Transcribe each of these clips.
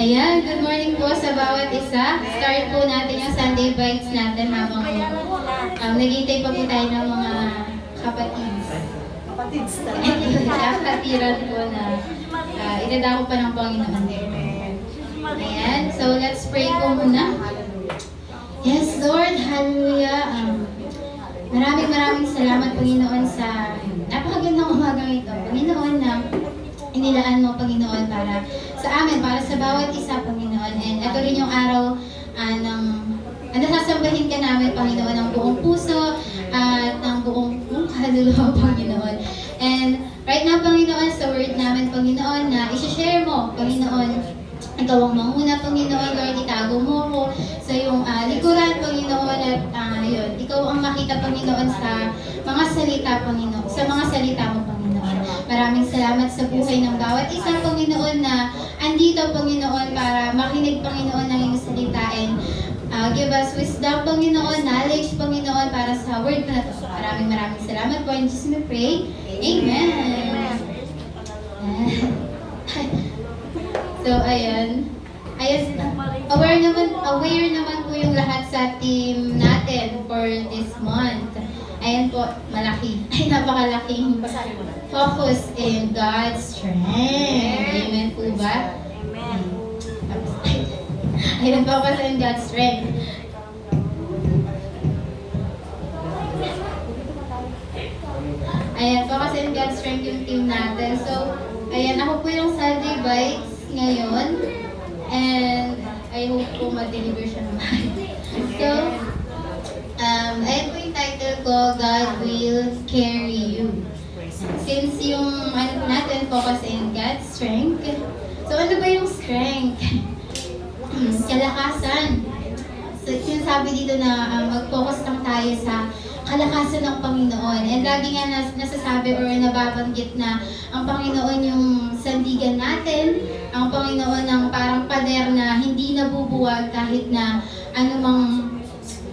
Ayan, good morning po sa bawat isa. Start po natin yung Sunday Bites natin habang naghihintay pa po tayo ng mga kapatids. Kapatids talaga. Kapatiran po na idadako pa ng Panginoon. Ayan, so let's pray po muna. Yes, Lord, hallelujah. Maraming salamat, Panginoon, sa napakagandang umagang ito. Panginoon, na inilaan mo, Panginoon, para sa amin, para sa bawat isa, Panginoon. And ito rin yung araw ng nasasambahin ka namin, Panginoon, ng buong puso at ng buong kaluluwa, Panginoon. And right now, Panginoon, sa word namin, Panginoon, na isi-share mo, Panginoon, ikaw ang manguna, Panginoon, Lord, itago mo ko sa iyong likuran, Panginoon, at yun, ikaw ang makita, Panginoon, sa mga salita, Panginoon, sa mga salita mo, Panginoon. Maraming salamat sa buhay ng bawat isa, Panginoon, na andito, Panginoon, para makinig, Panginoon, ng iyong salita, and give us wisdom, Panginoon, knowledge, Panginoon, para sa word na to. Maraming salamat po. In Jesus we pray. Amen. So, ayan, aware naman po yung lahat sa team natin for this month. Ayan po, malaki. Ay, napakalaking focus in God's strength. Amen po ba? Amen. Ayan, focus in God's strength. Ayan, focus in God's strength yung team natin. So, ayan, ako po yung Sunday Bites ngayon. And I hope po ma-deliver siya naman. So, ayan po yung title ko, God Will Carry You. Since yung po natin, focus in God's strength. So, ano ba yung strength? Kalakasan. So, sinasabi dito na mag-focus lang tayo sa kalakasan ng Panginoon. And lagi nga nasasabi or nababanggit na ang Panginoon yung sandigan natin, ang Panginoon ng parang pader na hindi nabubuwag kahit na anumang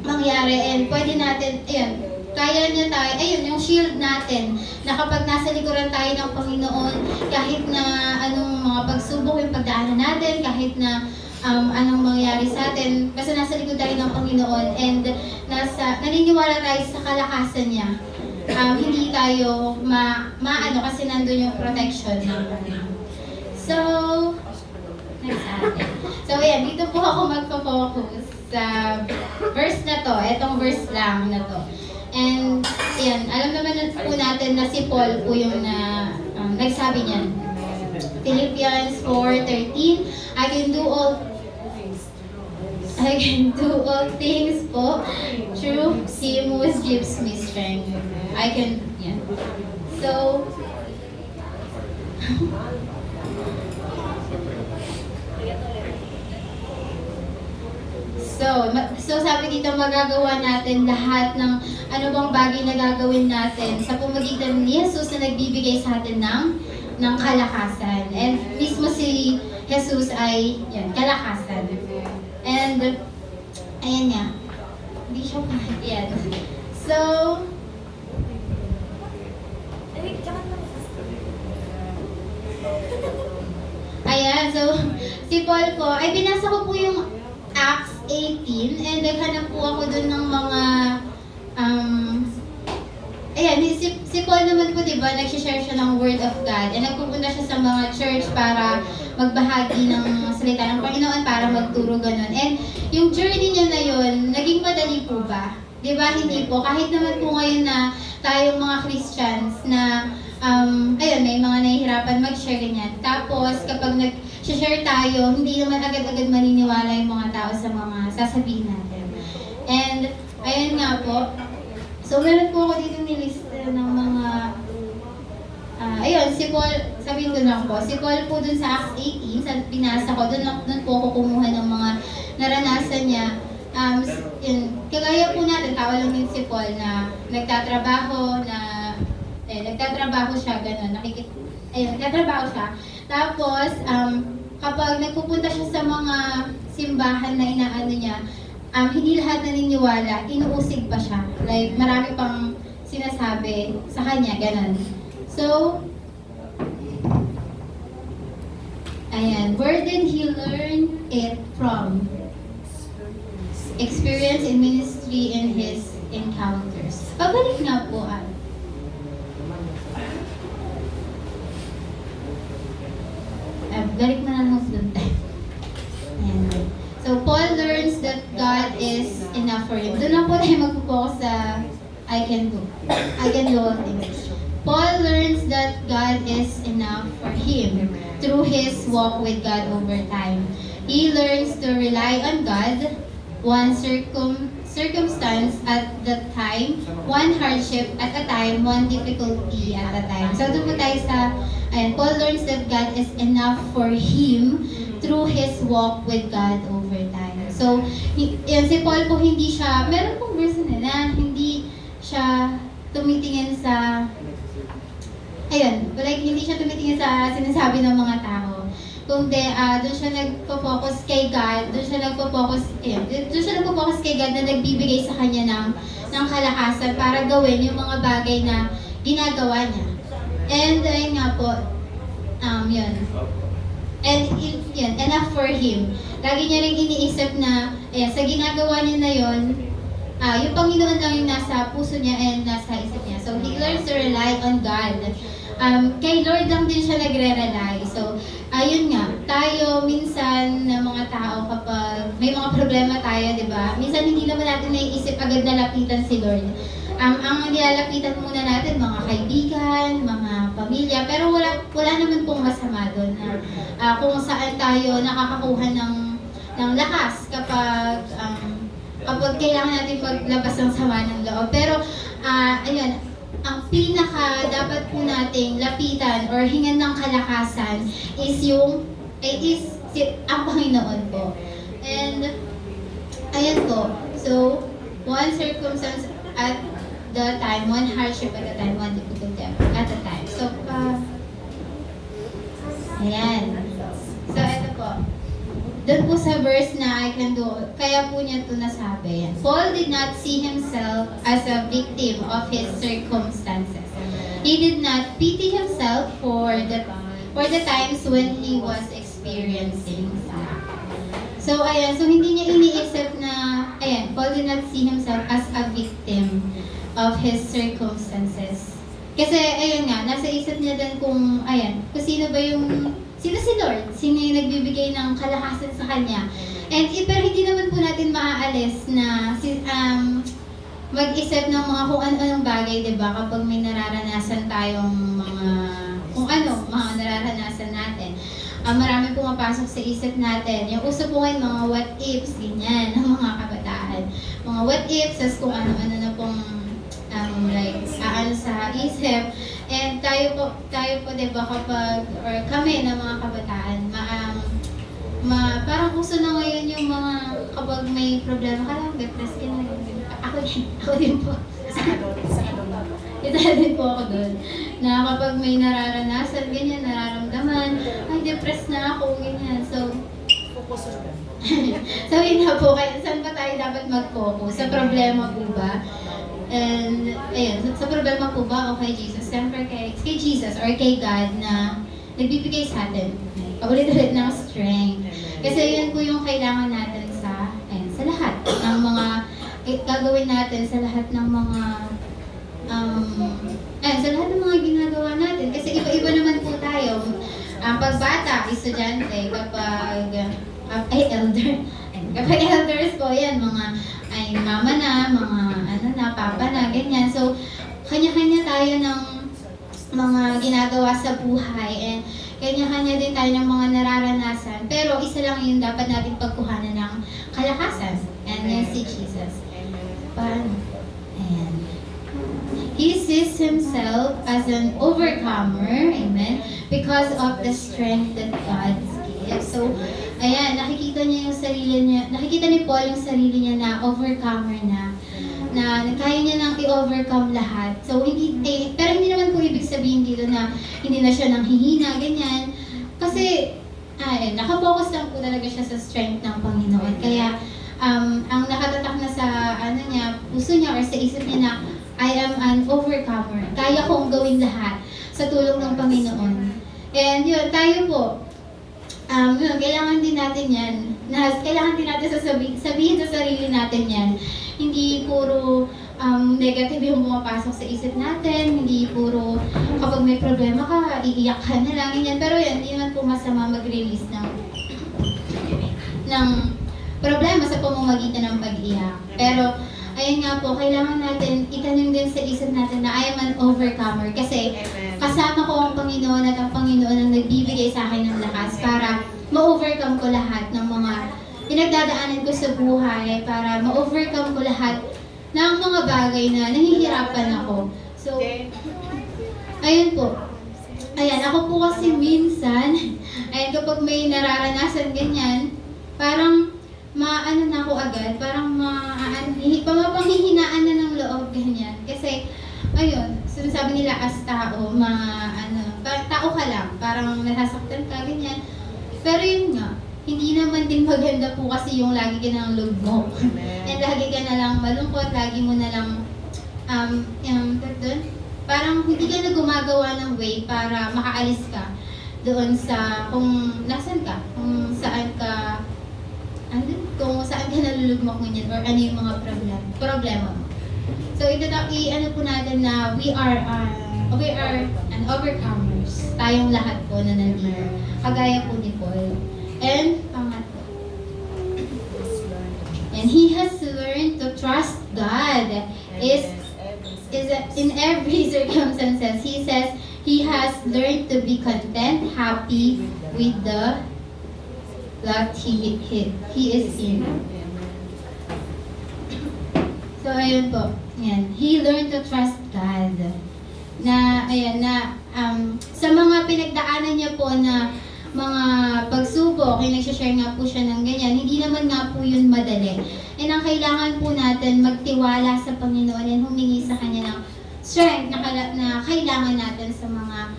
mangyari. And pwede natin, ayun, kaya niya tayo, ayun, yung shield natin, na kapag nasa likuran tayo ng Panginoon, kahit na anong mga pagsubok yung pagdaanan natin, kahit na anong mangyari sa atin, kasi nasa likod tayo ng Panginoon, and naniniwala tayo sa kalakasan niya. Hindi tayo maano kasi nandun yung protection ng Panginoon. So, next natin. So, ayan, dito po ako magpo-focus sa verse na to, etong verse lang na to. And, ayan, alam naman po natin na si Paul po yung nagsabi niyan. Philippians 4:13, I can do all things po through Him who gives me strength. Yeah. So sabi dito, magagawa natin lahat ng ano bang bagay na gagawin natin sa pamamagitan ni Jesus na nagbibigay sa atin ng kalakasan. And mismo si Jesus ay yan, kalakasan. And ayan nga. Hindi siya kahit yan. So, ayan, so si Paul po, ay binasa ko po yung Acts 18 and naghanap po ako dun ng mga ayan, si Paul naman po, diba, nagsishare siya ng Word of God and nagpupunta siya sa mga church para magbahagi ng salita ng Panginoon, para magturo ganun. And yung journey niya na yun, naging madali po ba? Diba, hindi po. Kahit naman po ngayon na tayong mga Christians na ayun, may mga nahihirapan mag-share ganyan. Tapos, kapag nag-share tayo, hindi naman agad-agad maniniwala yung mga tao sa mga sasabihin natin. And, ayun nga po. So, meron po ako dito nilista ng mga ayun, si Paul, sabihin ko lang po, si Paul po dun sa Acts 18, sa binasa ko, dun po ako kumuha ng mga naranasan niya. Yun, kagaya po natin, tawa lang din si Paul na nagtatrabaho siya, gano'n, nagtatrabaho siya. Tapos, kapag nagpupunta siya sa mga simbahan na inaano niya, hindi lahat naniniwala, inuusig pa siya. Like, marami pang sinasabi sa kanya, gano'n. So, Ayan, where did he learn it from? Experience in ministry and his encounters. Pabalik nga po balik mo na lang doon tayo. Ayan. So, Paul learns that God is enough for him. Doon na po tayo magpo-focus sa I can do all things. Paul learns that God is enough for him through his walk with God over time. He learns to rely on God, one circumstance at the time, one hardship at a time, one difficulty at a time. So doon po tayo sa, Paul learns that God is enough for him through his walk with God over time. So, si Paul po hindi siya, meron pong verse na hindi siya tumitingin sa, hindi siya tumitingin sa sinasabi ng mga tao. Kundi, doon siya nagpo-focus kay God, doon siya nagpo-focus kay God na nagbibigay sa kanya ng kalakasan para gawin yung mga bagay na ginagawa niya. And, ayun nga po, yun. And, yun, enough for him. Lagi niya rin iniisip na, sa ginagawa niya na yun, yung Panginoon lang yung nasa puso niya and nasa isip niya. So, he learns to rely on God. Kay Lord lang din siya nagre-rely. So, ayun nga, tayo minsan na mga tao kapag may mga problema tayo, di ba? Minsan hindi naman natin naiisip agad na lapitan si Lord. Ang nilalapitan muna natin, mga kaibigan, mga pamilya, pero wala naman pong masama doon na kung saan tayo nakakakuha ng lakas kapag kailangan natin maglabas ng sama ng loob. Pero, ayun, ang pinaka dapat po nating lapitan or hingan ng kalakasan is ang Panginoon po. And, ayan po. So, one circumstance at the time, one hardship at a time, one difficulty at a time. So, ayan. So, ito po. Doon po sa verse na I can do, kaya po niya ito nasabi. Paul did not see himself as a victim of his circumstances. He did not pity himself for the times when he was experiencing that. So, ayan. So, hindi niya iniisip na, Paul did not see himself as a victim of his circumstances. Kasi, ayun nga, nasa isip niya din kung sino si Lord? Sino yung nagbibigay ng kalakasan sa Kanya? And pero hindi naman po natin maaalis na mag-isip ng mga kung ano-anong bagay, di ba? Kapag may nararanasan tayong mga nararanasan natin. Marami pumapasok sa isip natin. Yung uso po ngayon, mga what ifs, ganyan, ng mga kabataan. Mga what ifs, as kung ano-ano na pong sa isip. And tayo po, diba, or kami na mga kabataan, parang gusto na ngayon yung mga, kapag may problema ka lang, depressed ka na. Ako din po. Isa din po ako doon. Na kapag may nararanasan, ganyan, nararamdaman, ay, depressed na ako, ganyan. So, focus on so, yun na po, kaya saan ba tayo dapat mag-focus? Sa problema po ba? And, ayun, sa problema po ba o kay Jesus? Siyempre kay Jesus or kay God na nagbibigay sa atin. Paulit-ulit ng strength. Kasi yun po yung kailangan natin sa lahat ng mga gagawin natin, sa lahat ng mga sa lahat ng mga ginagawa natin. Kasi iba-iba naman po tayo. Pagbata, estudyante, kapag elder. Kapag elders po, yan, mga mama na, mga papa na, ganyan. So, kanya-kanya tayo ng mga ginagawa sa buhay and kanya-kanya din tayo ng mga nararanasan. Pero isa lang yung dapat natin pagkuhanan ng kalakasan. And yan si Jesus. Paano? Ayan. He sees himself as an overcomer, amen, because of the strength that God gives. So, ayan, nakikita ni Paul yung sarili niya na overcomer na kaya niya nang i-overcome lahat. So, pero hindi naman po ibig sabihin dito na hindi na siya nanghihina, ganyan. Kasi, nakafocus lang po talaga siya sa strength ng Panginoon. Kaya, ang nakatatak na sa, puso niya or sa isip niya na, I am an overcomer. Kaya kong gawin lahat sa tulong ng Panginoon. And yun, tayo po, yun, kailangan din natin yan. Kailangan din natin sabihin sa sarili natin yan. Hindi puro negative yung pumapasok sa isip natin, hindi puro kapag may problema ka, iiyak ka na lang, ganyan. Pero yan, hindi naman po masama mag-release ng problema sa pamamagitan ng pag-iyak. Pero, ayun nga po, kailangan natin itanim din sa isip natin na I am an overcomer. Kasi kasama ko ang Panginoon at ang Panginoon ang nagbibigay sa akin ng lakas para ma-overcome ko lahat ng mga pinagdadaanan ko sa buhay, para ma-overcome ko lahat ng mga bagay na nahihirapan ako. So, ayun po. Ayan, ako po kasi minsan, ayun, kapag may nararanasan ganyan, parang maano na ako agad, parang panghihinaan na ng loob, ganyan. Kasi, ayun, sinasabi nila as tao, tao ka lang, parang nasasaktan ka, ganyan. Pero yun nga, hindi naman din maganda po kasi yung lagi ka ng lugmok. And lagi ka na lang malungkot, lagi mo na lang, parang hindi ka na gumagawa ng way para makaalis ka doon sa kung nasan ka, kung saan ka nalulugmok ganyan or ano yung mga problema mo. So ano po natin na we are an overcomers. Tayong lahat po na nandito. Kagaya po ni Paul. And pangatlo. And he has learned to trust God. Is in every circumstances. He says he has learned to be content, happy with the lot he is in. So, ayun po. Yan. He learned to trust God. Sa mga pinagdaanan niya po na mga pagsubok, ay nagsashare nga po siya ng ganyan, hindi naman nga po yun madali. And ang kailangan po natin, magtiwala sa Panginoon and humingi sa Kanya ng strength na kailangan natin sa mga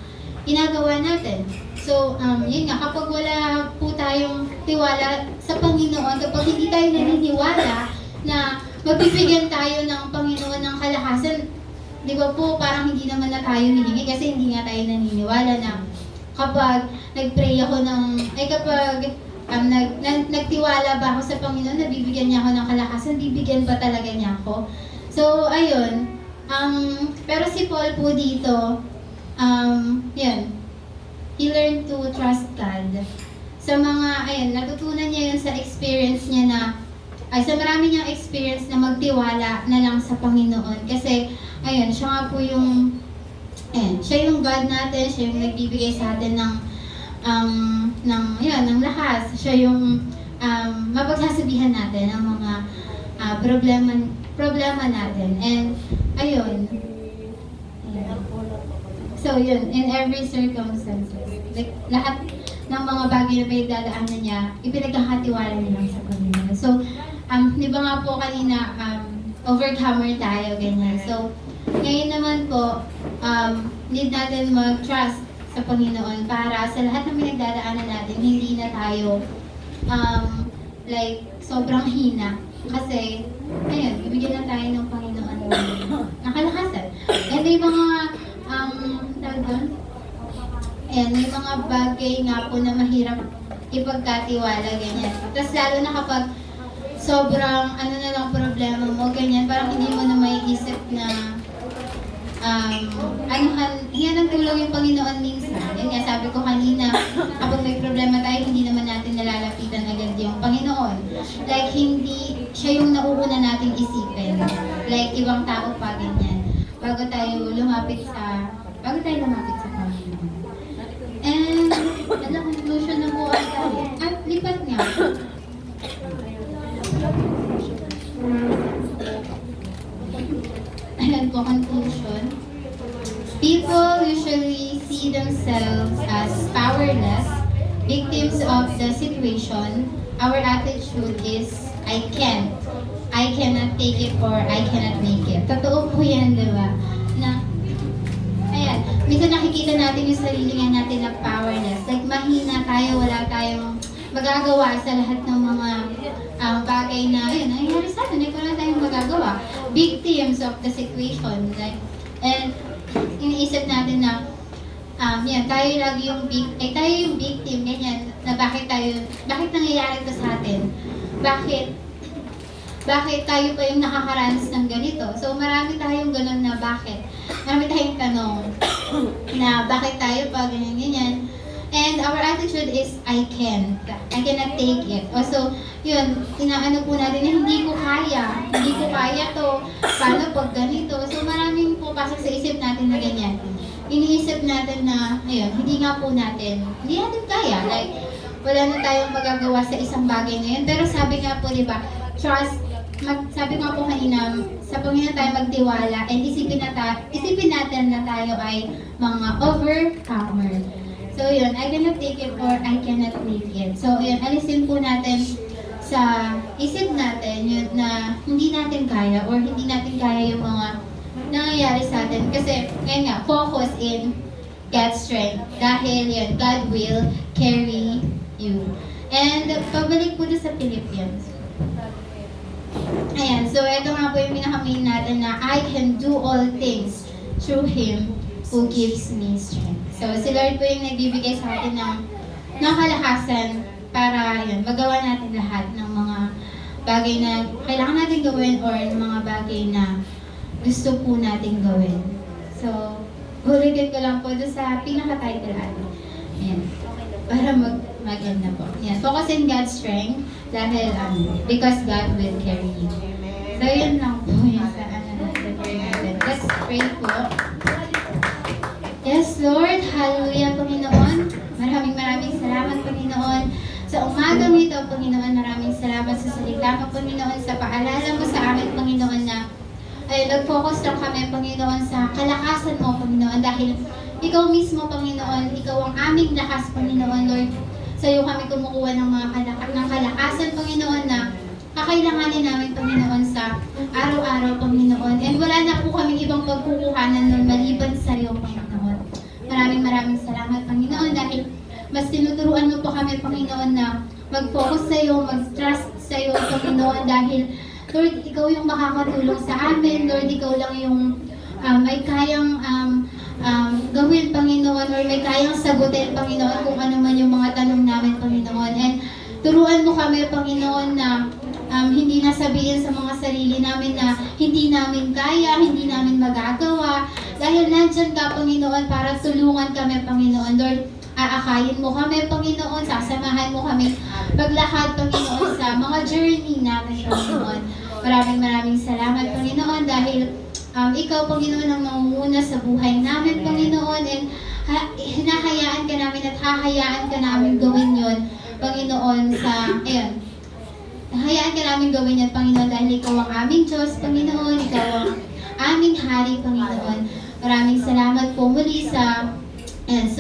ginagawa natin. So, yun nga, kapag wala po tayong tiwala sa Panginoon, kapag hindi tayo naniniwala na mabibigyan tayo ng Panginoon ng kalakasan, di ba po, parang hindi naman na tayo hihingi kasi hindi nga tayo naniniwala na kapag nag-pray ako nagtiwala ba ako sa Panginoon, nabibigyan niya ako ng kalakasan, bibigyan ba talaga niya ako? So, ayun. Pero si Paul po dito, yan. He learned to trust God. Sa natutunan niya yun sa experience niya sa marami niyang experience na magtiwala na lang sa Panginoon. Kasi, ayun, siya nga po yung siya yung God natin, siya yung nagbibigay sa atin ng lakas. Siya yung mapagsasabihan natin ng mga problema natin. And ayun. So yun, in every circumstances, like, lahat ng mga bagay na may dadaanan niya, ipinagkakatiwala niya lang sa Panginoon. So, di ba nga po kanina, overcomer tayo, ganyan. So, ngayon naman po, need natin mag-trust sa Panginoon para sa lahat ng pinagdadaanan natin, hindi na tayo sobrang hina. Kasi, ayun, ibigyan na tayo ng Panginoon ng kalakasan. And may mga, may mga bagay nga po na mahirap ipagkatiwala, ganyan. Tapos lalo na kapag sobrang na lang problema mo, ganyan, parang hindi mo na maiisip na yan ang tulong yung Panginoon minsan. Yan nga, sabi ko kanina, kapag may problema tayo, hindi naman natin nalalapitan agad yung Panginoon. Like, hindi siya yung nauuna nating isipin. Like, ibang tao pa, ganyan. Bago tayo lumapit sa Panginoon. And, conclusion na po tayo. At lipat nga. Ayan po, conclusion. People usually see themselves as powerless, victims of the situation. Our attitude is, I can't. I cannot take it or I cannot make it. Totoo po yan, di ba? Minsan nakikita natin yung sarili nga natin na powerless. Like, mahina tayo, wala tayong magagawa sa lahat ng mga bagay na, nangyayari sa atin, wala tayong magagawa. Victims of the situation. And iniisip natin na, tayo yung victim, ganyan, na bakit nangyayari ito sa atin? Bakit tayo pa yung nakakaranas ng ganito? So marami tayong ganun na bakit. Marami tayong tanong na bakit tayo pa ganyan-ganyan. And our attitude is, I cannot take it. Also, yun, inaano po natin na hindi ko kaya to, paano pag ganito. So maraming pupasok sa isip natin na ganyan. Iniisip natin na, ayun, hindi natin kaya. Like, wala na tayong magagawa sa isang bagay na yun. Pero sabi nga po, di ba, sabi nga po kanina, sa Panginoon tayo magtiwala and isipin natin na tayo ay mga overcomer. So yun, I cannot take it or I cannot leave it. So yun, alisin po natin sa isip natin yun na hindi natin kaya or hindi natin kaya yung mga nangyayari sa atin. Kasi ngayon nga, focus in God's strength. Dahil yun, God will carry you. And pabalik po doon sa Philippians. Ayan, so ito nga po yung pinaka-main natin na I can do all things through Him who gives me strength. So si Lord po yung nagbibigay sa atin ng kalakasan para yun, magawa natin lahat ng mga bagay na kailangan natin gawin or mga bagay na gusto po natin gawin. So, ulitin ko lang po doon sa pinaka-title natin. Ayan. Para mag-end na po. Ayan. Focus in God's strength dahil because God will carry you. So, yun lang po yung sa natin. Let's pray po. Yes, Lord. Hallelujah, Panginoon. Maraming salamat, Panginoon. Sa umagang ito, Panginoon, maraming salamat sa salita mo, Panginoon, sa paalala mo sa amin, Panginoon, na ay nag-focus lang kami, Panginoon, sa kalakasan mo, Panginoon, dahil Ikaw mismo, Panginoon, Ikaw ang aming lakas, Panginoon, Lord. Sa iyo kami kumukuha ng mga kalakasan, Panginoon, na kakailanganin namin, Panginoon, sa araw-araw, Panginoon. And wala na po kaming ibang pagkukuhanan nun maliban sa iyo, Panginoon. Maraming salamat, Panginoon, dahil mas tinuturuan mo po kami, Panginoon, na mag-focus sa iyo, mag-trust sa iyo, Panginoon, dahil Lord, Ikaw yung makakatulong sa amin. Lord, Ikaw lang yung may kayang gawin, Panginoon, or may kayang sagutin, Panginoon, kung ano man yung mga tanong namin, Panginoon. And turuan mo kami, Panginoon, na hindi nasabihin sa mga sarili namin na hindi namin kaya, hindi namin magagawa. Dahil nandyan ka, Panginoon, para tulungan kami, Panginoon. Lord, aakayin mo kami, Panginoon, sasamahan mo kami maglakad, Panginoon, sa mga journey namin, Panginoon. Maraming salamat, Panginoon, dahil Ikaw, Panginoon, ang nangunguna sa buhay namin, Panginoon, and hinahayaan ka namin at hahayaan ka namin gawin yon, Panginoon, hahayaan ka namin gawin yan, Panginoon, dahil Ikaw ang aming Diyos, Panginoon, Ikaw ang aming Hari, Panginoon. Maraming salamat po muli sa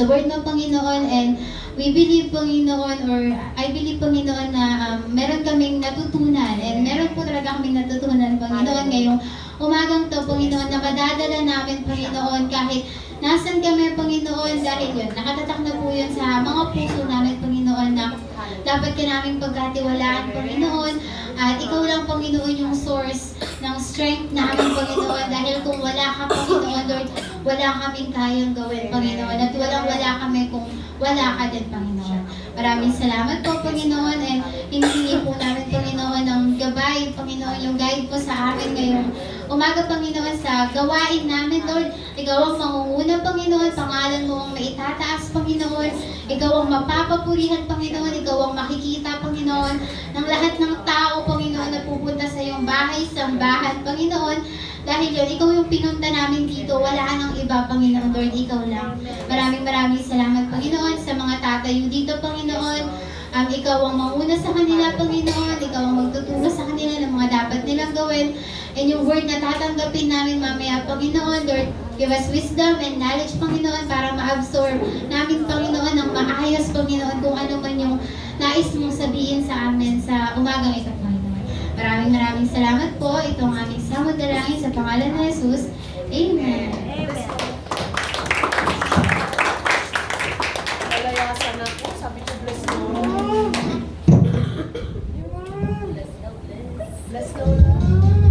word mo, Panginoon, and we believe, Panginoon, or I believe, Panginoon, na meron kaming natutunan, and meron po talaga kaming natutunan, Panginoon, ngayong umagang to, Panginoon, na madadala namin, Panginoon, kahit nasan kami, Panginoon, dahil yun, nakatatak na po yun sa mga puso namin, Panginoon, na dapat ka namin pagkatiwalaan, Panginoon, at Ikaw lang, Panginoon, yung source ng strength namin, Panginoon, dahil kung wala ka, Panginoon, Lord, wala kaming kayang gawin, Panginoon, at wala kami kung wala ka din, Panginoon. Maraming salamat po, Panginoon, and hinihingi po namin, Panginoon, ng gabay, Panginoon, yung guide po sa amin ngayong umaga, Panginoon, sa gawain namin, Lord. Ikaw ang mangunguna, Panginoon, pangalan mo ang maitataas, Panginoon. Ikaw ang mapapapurihan, Panginoon. Ikaw ang makikita, Panginoon, ng lahat ng tao, Panginoon, na pupunta sa iyong bahay, sambahan, Panginoon. Dahil yun, Ikaw yung pinunta namin dito, wala nang iba, Panginoon, Lord, Ikaw lang. Maraming salamat, Panginoon, sa mga tatayo dito, Panginoon. Ikaw ang mauna sa kanila, Panginoon. Ikaw ang magtuturo sa kanila ng mga dapat nilang gawin. And yung word na tatanggapin namin mamaya, Panginoon, Lord, give us wisdom and knowledge, Panginoon, para ma-absorb namin, Panginoon, ng maayos, Panginoon, kung ano man yung nais mong sabihin sa amin sa umagang ito, Panginoon. Maraming salamat po. Ito ang aming samod dalangin sa pangalan ng Jesus. Amen.